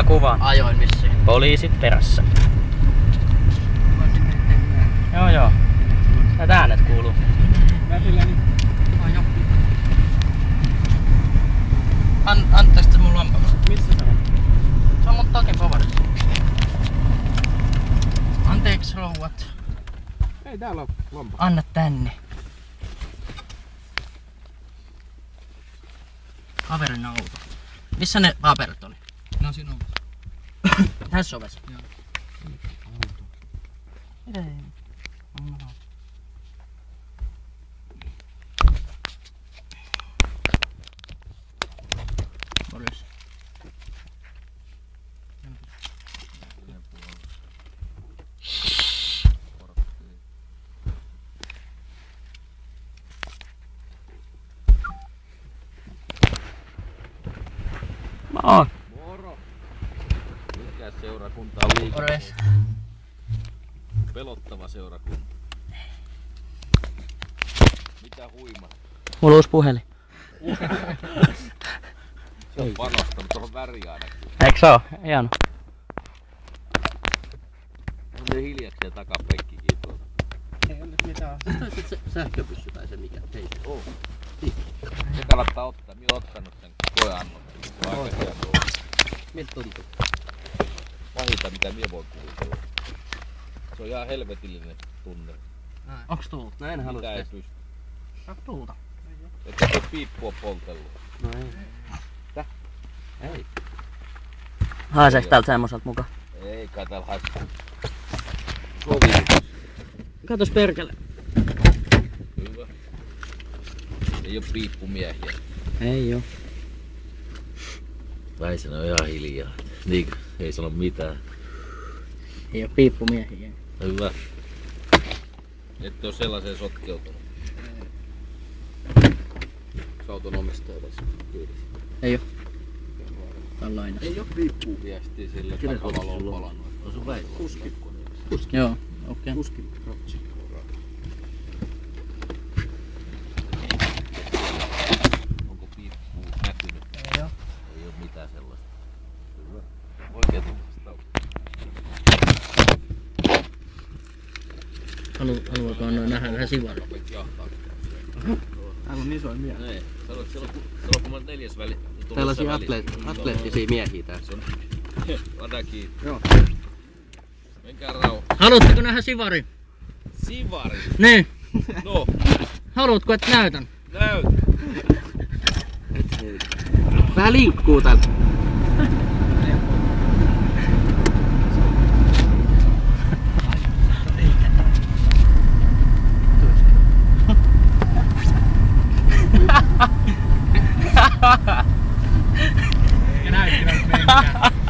Mä kuvaan. Ajoin vissiin. Poliisit perässä. Joo. Tää äänet kuuluu. Anteeksi mun lampaa. Missä se on? Se on mun takipavarissa. Anteeksi rouvat. Ei täällä oo lompa. Anna tänne. Kaverin auto. Missä ne paperit oli? No siinä on. Tässä ovessa? Joo. Ei. Morjes. Moi. Moro! Mikä seurakunta on liikaa? Morjes. Pelottava seurakunta. Mitä huima? Mulla on uusi puhelin. Se on panostanut tuohon väriin ainakin. Eikö se oo? Hieno. On ne hiljaksi takapenkkikin tuolta. Ei ole nyt mitään. Sitten se sähköpyssy tai se mikä teistä. Oh. Se kannattaa ottaa. Minä oon ottanut sen koeannon. Se on aika hieno. Miltä tuntuu? Pahinta mitä minä voin kuvitella. Se on ihan helvetillinen tunne. Onks tullut? No en halua Mitä ei sitä. pysty. Saako tuulta? Että se piippua poltellut. No ei. Täh? Ei. Haiseeks täältä semmoselta muka? Ei kai täällä haistaa. Kovin. Katos perkele. Hyvä. Ei oo piippumiehiä. Ei oo. Väisänä on ihan hiljaa. Niinkö? Ei sano mitään. Ei oo piippumiehiä. Hyvä. Ette oo sellaiseen sotkeutunut. Sä auton omistaja tässä kyydissä. Ei oo. Tällainen. Ei oo piippuviestiä sillä takavalo on palannut. On sun väit. Kuski. Joo, okei. Kuski. Rotsi. Onko piippuu näkynyt? Ei oo. Ei oo mitään sellaista. Hyvä. Oikea vastaus. Haluaako noin nähdä vähän sivaria? Täällä on isoin mies. Ei. Siellä on kumman 4. väli. Tällaisia atleettisia miehiä täällä. Se on. Anna kiinni. Joo. Menkää rauha. Haluatteko nähdä sivari? Sivari. Niin. No. Haluatko, että näytän? Näytä. Vähän linkkuu täällä. Ja näytti menkään.